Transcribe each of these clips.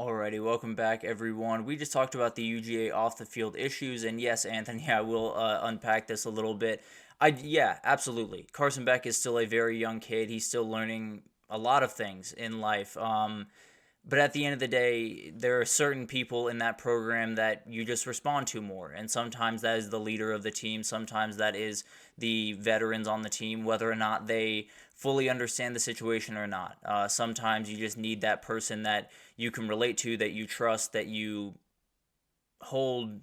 Alrighty, welcome back, everyone. We just talked about the UGA off the field issues, and yes, Anthony, I will unpack this a little bit. Yeah, absolutely. Carson Beck is still a very young kid. He's still learning a lot of things in life. But at the end of the day, there are certain people in that program that you just respond to more. And sometimes that is the leader of the team. Sometimes that is the veterans on the team, whether or not they fully understand the situation or not. Sometimes you just need that person that you can relate to, that you trust, that you hold,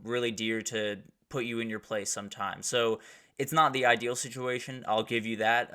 really dear to put you in your place sometimes. So it's not the ideal situation. I'll give you that.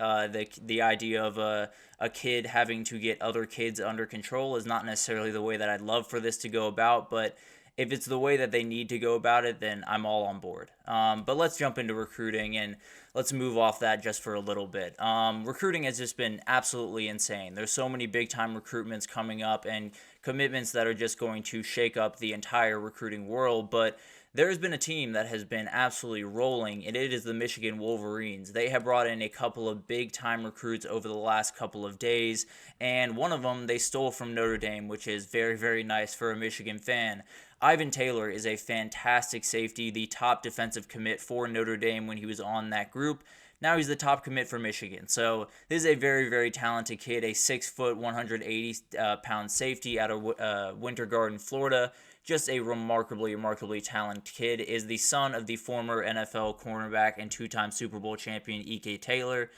The idea of a kid having to get other kids under control is not necessarily the way that I'd love for this to go about, but if it's the way that they need to go about it, then I'm all on board. But let's jump into recruiting and let's move off that just for a little bit. Recruiting has just been absolutely insane. There's so many big time recruitments coming up and commitments that are just going to shake up the entire recruiting world. But there has been a team that has been absolutely rolling, and it is the Michigan Wolverines. They have brought in a couple of big-time recruits over the last couple of days, and one of them they stole from Notre Dame, which is very, very nice for a Michigan fan. Ivan Taylor is a fantastic safety, the top defensive commit for Notre Dame when he was on that group. Now he's the top commit for Michigan. So this is a very, very talented kid, a 6 foot, 180-pound safety out of Winter Garden, Florida. Just a remarkably talented kid. Is the son of the former NFL cornerback and two-time Super Bowl champion E.K. Taylor.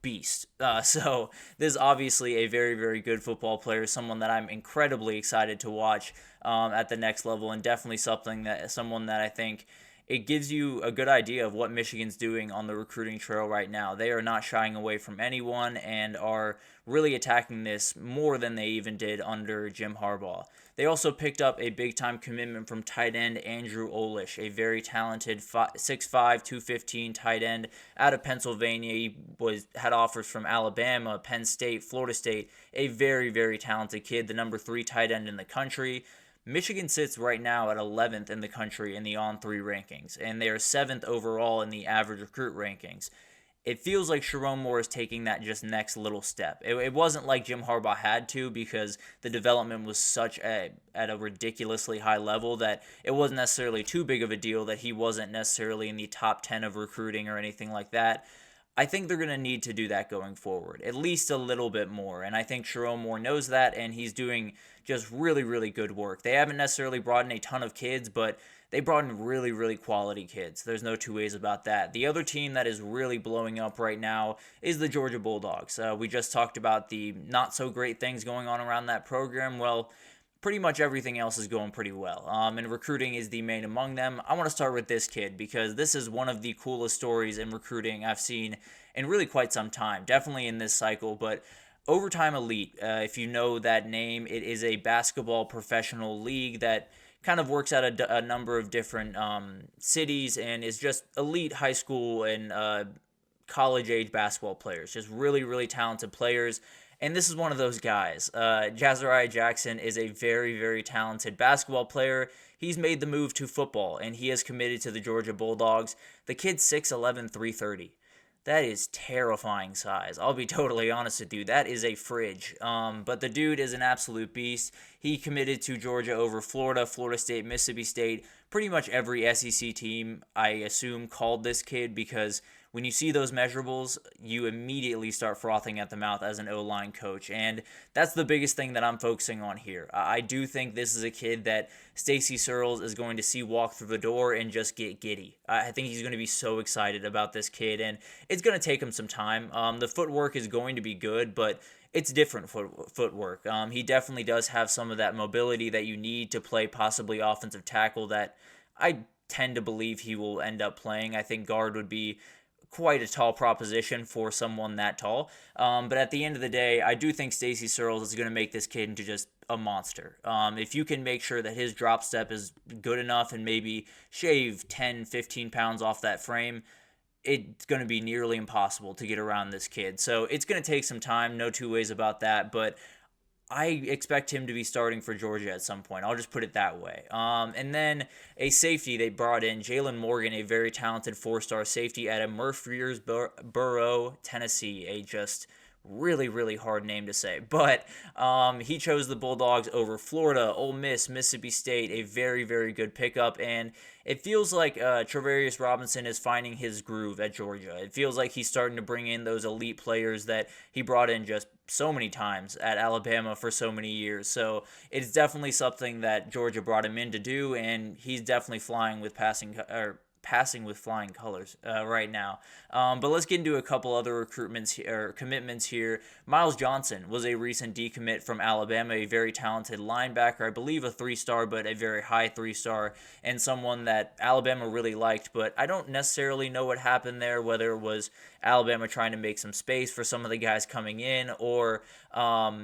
Beast. So this is obviously a very, very good football player, someone that I'm incredibly excited to watch at the next level, and definitely someone that I think it gives you a good idea of what Michigan's doing on the recruiting trail right now. They are not shying away from anyone and are really attacking this more than they even did under Jim Harbaugh. They also picked up a big-time commitment from tight end Andrew Oish, a very talented 6'5", 215 tight end out of Pennsylvania. He had offers from Alabama, Penn State, Florida State. A very, very talented kid, the number 3 tight end in the country. Michigan sits right now at 11th in the country in the On3 rankings, and they are 7th overall in the average recruit rankings. It feels like Sharon Moore is taking that just next little step. It wasn't like Jim Harbaugh had to, because the development was at a ridiculously high level that it wasn't necessarily too big of a deal that he wasn't necessarily in the top 10 of recruiting or anything like that. I think they're going to need to do that going forward, at least a little bit more. And I think Sharon Moore knows that, and he's doing just really, really good work. They haven't necessarily brought in a ton of kids, but they brought in really, really quality kids. There's no two ways about that. The other team that is really blowing up right now is the Georgia Bulldogs. We just talked about the not so great things going on around that program. Well, pretty much everything else is going pretty well. And recruiting is the main among them. I want to start with this kid because this is one of the coolest stories in recruiting I've seen in really quite some time. Definitely in this cycle, but Overtime Elite, if you know that name, it is a basketball professional league that kind of works at a number of different cities and is just elite high school and college age basketball players. Just really, really talented players. And this is one of those guys. Jazariah Jackson is a very, very talented basketball player. He's made the move to football, and he has committed to the Georgia Bulldogs. The kid's 6'11", 330. That is terrifying size. I'll be totally honest with you. That is a fridge. But the dude is an absolute beast. He committed to Georgia over Florida, Florida State, Mississippi State. Pretty much every SEC team, I assume, called this kid because when you see those measurables, you immediately start frothing at the mouth as an O-line coach. And that's the biggest thing that I'm focusing on here. I do think this is a kid that Stacy Searles is going to see walk through the door and just get giddy. I think he's going to be so excited about this kid, and it's going to take him some time. The footwork is going to be good, but it's different footwork. He definitely does have some of that mobility that you need to play possibly offensive tackle that I tend to believe he will end up playing. I think guard would be quite a tall proposition for someone that tall. But at the end of the day, I do think Stacy Searles is going to make this kid into just a monster. If you can make sure that his drop step is good enough and maybe shave 10, 15 pounds off that frame, it's going to be nearly impossible to get around this kid. So it's going to take some time, no two ways about that, but I expect him to be starting for Georgia at some point. I'll just put it that way. And then a safety they brought in, Jaylen Morgan, a very talented 4-star safety out of Murfreesboro, Tennessee. A just Really, really hard name to say. But he chose the Bulldogs over Florida, Ole Miss, Mississippi State, a very, very good pickup. And it feels like Travarius Robinson is finding his groove at Georgia. It feels like he's starting to bring in those elite players that he brought in just so many times at Alabama for so many years. So it's definitely something that Georgia brought him in to do, and he's definitely flying with passing with flying colors right now. But let's get into a couple other commitments here. Miles Johnson was a recent decommit from Alabama, a very talented linebacker, I believe a 3-star, but a very high 3-star, and someone that Alabama really liked. But I don't necessarily know what happened there, whether it was Alabama trying to make some space for some of the guys coming in, or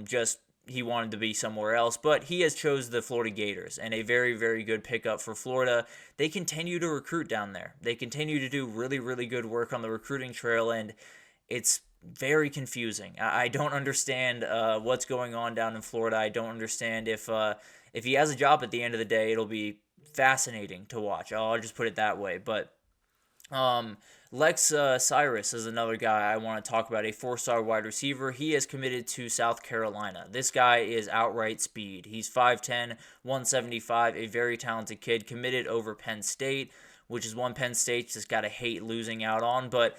just he wanted to be somewhere else, but he has chose the Florida Gators, and a very, very good pickup for Florida. They continue to recruit down there. They continue to do really, really good work on the recruiting trail, and it's very confusing. I don't understand what's going on down in Florida. I don't understand if he has a job at the end of the day. It'll be fascinating to watch. I'll just put it that way. But Lex Cyrus is another guy I want to talk about, a 4-star wide receiver. He has committed to South Carolina. This guy is outright speed. He's 5'10", 175, a very talented kid, committed over Penn State, which is one Penn State just got to hate losing out on. But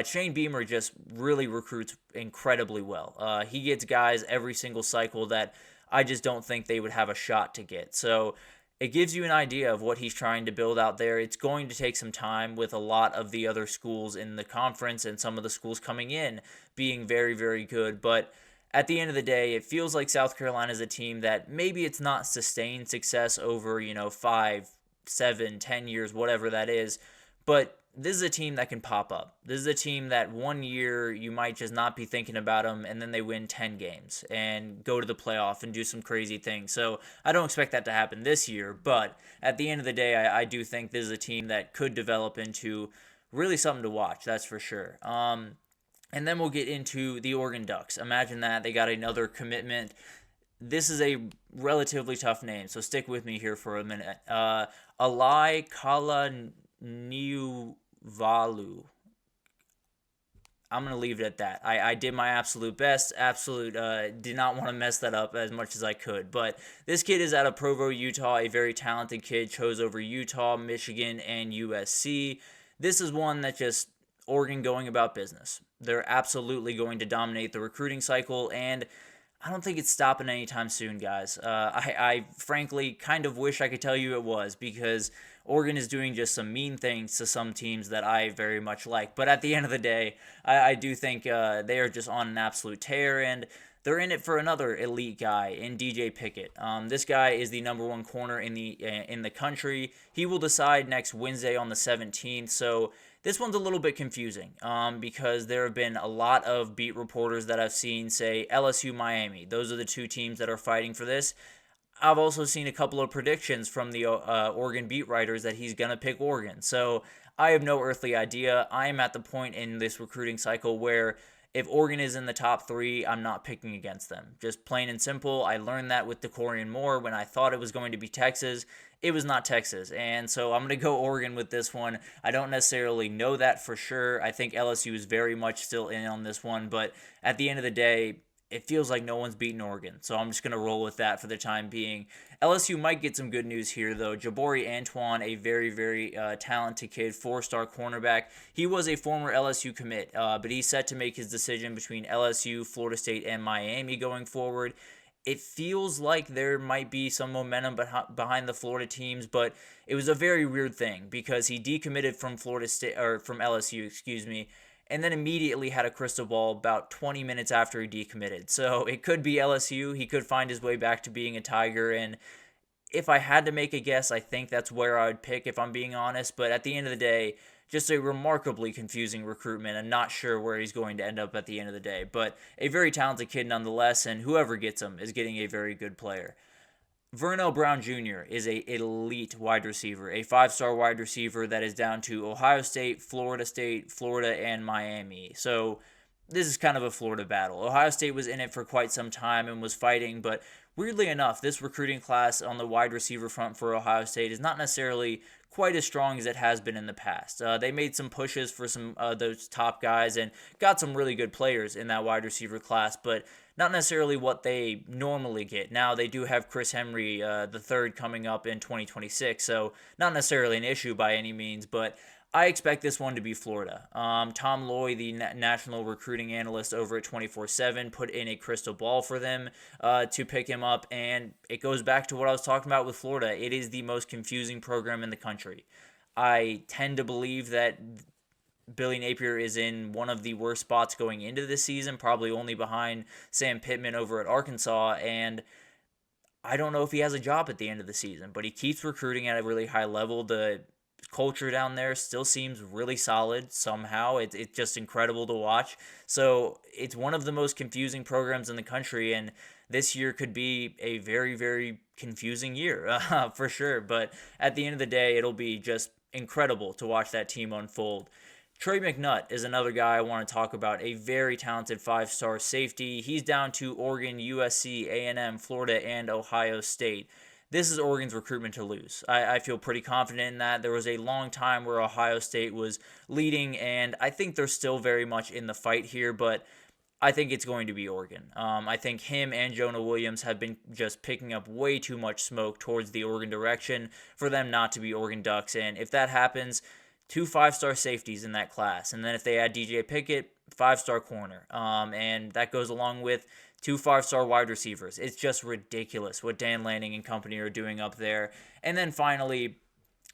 Shane Beamer just really recruits incredibly well. He gets guys every single cycle that I just don't think they would have a shot to get. So it gives you an idea of what he's trying to build out there. It's going to take some time with a lot of the other schools in the conference and some of the schools coming in being very, very good. But at the end of the day, it feels like South Carolina is a team that maybe it's not sustained success over, 5, 7, 10 years, whatever that is. But this is a team that can pop up. This is a team that one year you might just not be thinking about them, and then they win 10 games and go to the playoff and do some crazy things. So I don't expect that to happen this year, but at the end of the day, I do think this is a team that could develop into really something to watch, that's for sure. And then we'll get into the Oregon Ducks. Imagine that. They got another commitment. This is a relatively tough name, so stick with me here for a minute. Alai Kalavalu. I'm going to leave it at that. I did my absolute best. Did not want to mess that up as much as I could. But this kid is out of Provo, Utah, a very talented kid, chose over Utah, Michigan, and USC. This is one that just Oregon going about business. They're absolutely going to dominate the recruiting cycle, and I don't think it's stopping anytime soon, guys. I frankly kind of wish I could tell you it was, because Oregon is doing just some mean things to some teams that I very much like. But at the end of the day, I do think they are just on an absolute tear, and they're in it for another elite guy in DJ Pickett. This guy is the number one corner in the country. He will decide next Wednesday on the 17th, so this one's a little bit confusing because there have been a lot of beat reporters that I've seen say LSU, Miami. Those are the two teams that are fighting for this. I've also seen a couple of predictions from the Oregon beat writers that he's going to pick Oregon. So I have no earthly idea. I am at the point in this recruiting cycle where if Oregon is in the top 3, I'm not picking against them. Just plain and simple. I learned that with DeCorian Moore when I thought it was going to be Texas. It was not Texas. And so I'm going to go Oregon with this one. I don't necessarily know that for sure. I think LSU is very much still in on this one. But at the end of the day, it feels like no one's beaten Oregon. So I'm just going to roll with that for the time being. LSU might get some good news here, though. Jabori Antoine, a very, very talented kid, 4-star cornerback. He was a former LSU commit, but he's set to make his decision between LSU, Florida State, and Miami going forward. It feels like there might be some momentum behind the Florida teams, but it was a very weird thing because he decommitted from Florida State, or from LSU, excuse me, and then immediately had a crystal ball about 20 minutes after he decommitted. So it could be LSU. He could find his way back to being a Tiger, and if I had to make a guess, I think that's where I would pick, if I'm being honest. But at the end of the day, just a remarkably confusing recruitment. I'm not sure where he's going to end up at the end of the day, but a very talented kid nonetheless, and whoever gets him is getting a very good player. Vernell Brown Jr. is an elite wide receiver, a 5-star wide receiver that is down to Ohio State, Florida, and Miami. So this is kind of a Florida battle. Ohio State was in it for quite some time and was fighting, but weirdly enough, this recruiting class on the wide receiver front for Ohio State is not necessarily quite as strong as it has been in the past. They made some pushes for some those top guys and got some really good players in that wide receiver class, but not necessarily what they normally get. Now, they do have Chris Henry the third coming up in 2026, so not necessarily an issue by any means, but I expect this one to be Florida. Tom Loy, the national recruiting analyst over at 24/7, put in a crystal ball for them to pick him up, and it goes back to what I was talking about with Florida. It is the most confusing program in the country. I tend to believe that Billy Napier is in one of the worst spots going into this season, probably only behind Sam Pittman over at Arkansas, and I don't know if he has a job at the end of the season, but he keeps recruiting at a really high level. The culture down there still seems really solid somehow. It's just incredible to watch. So it's one of the most confusing programs in the country, and this year could be a very, very confusing year for sure. But at the end of the day, it'll be just incredible to watch that team unfold. Trey McNutt is another guy I want to talk about, a very talented five-star safety. He's down to Oregon, USC, A&M, Florida, and Ohio State. This is Oregon's recruitment to lose. I feel pretty confident in that. There was a long time where Ohio State was leading, and I think they're still very much in the fight here, but I think it's going to be Oregon. I think him and Jonah Williams have been just picking up way too much smoke towards the Oregon direction for them not to be Oregon Ducks, and if that happens, 2 5-star safeties in that class. And then if they add DJ Pickett, 5-star corner. And that goes along with 2 5-star wide receivers. It's just ridiculous what Dan Lanning and company are doing up there. And then finally,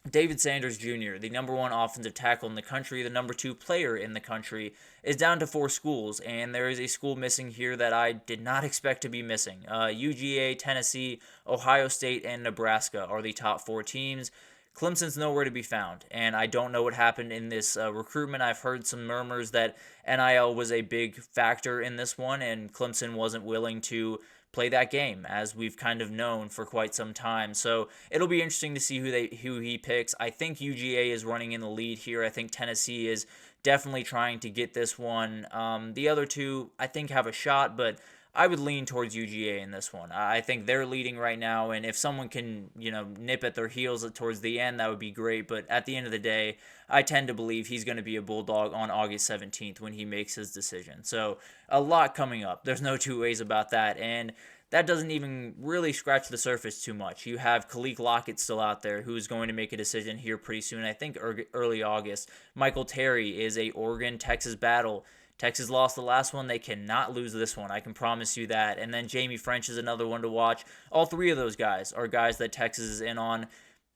David Sanders Jr., the number 1 offensive tackle in the country, the number 2 player in the country, is down to 4 schools. And there is a school missing here that I did not expect to be missing. UGA, Tennessee, Ohio State, and Nebraska are the top 4 teams. Clemson's nowhere to be found, and I don't know what happened in this recruitment. I've heard some murmurs that NIL was a big factor in this one, and Clemson wasn't willing to play that game, as we've kind of known for quite some time. So it'll be interesting to see who he picks. I think UGA is running in the lead here. I think Tennessee is definitely trying to get this one. The other two, I think, have a shot, but I would lean towards UGA in this one. I think they're leading right now, and if someone can, nip at their heels towards the end, that would be great. But at the end of the day, I tend to believe he's going to be a Bulldog on August 17th when he makes his decision. So a lot coming up. There's no two ways about that, and that doesn't even really scratch the surface too much. You have Khalil Lockett still out there, who's going to make a decision here pretty soon. I think early August. Michael Terry is a Oregon-Texas battle. Texas lost the last one. They cannot lose this one. I can promise you that. And then Jamie French is another one to watch. All 3 of those guys are guys that Texas is in on.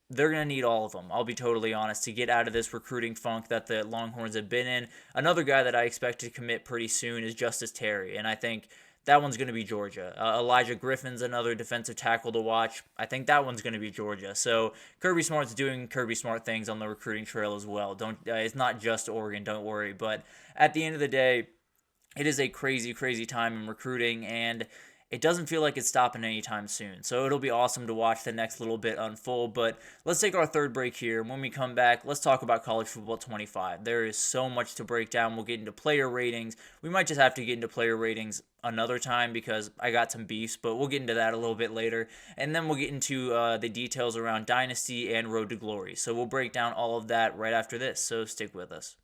They're going to need all of them, I'll be totally honest, to get out of this recruiting funk that the Longhorns have been in. Another guy that I expect to commit pretty soon is Justice Terry, and I think that one's going to be Georgia. Elijah Griffin's another defensive tackle to watch. I think that one's going to be Georgia. So Kirby Smart's doing Kirby Smart things on the recruiting trail as well. It's not just Oregon, don't worry. But at the end of the day, it is a crazy, crazy time in recruiting, and it doesn't feel like it's stopping anytime soon. So it'll be awesome to watch the next little bit unfold. But let's take our third break here. When we come back, let's talk about College Football 25. There is so much to break down. We'll get into player ratings. We might just have to get into player ratings another time because I got some beefs, but we'll get into that a little bit later. And then we'll get into the details around Dynasty and Road to Glory. So we'll break down all of that right after this. So stick with us.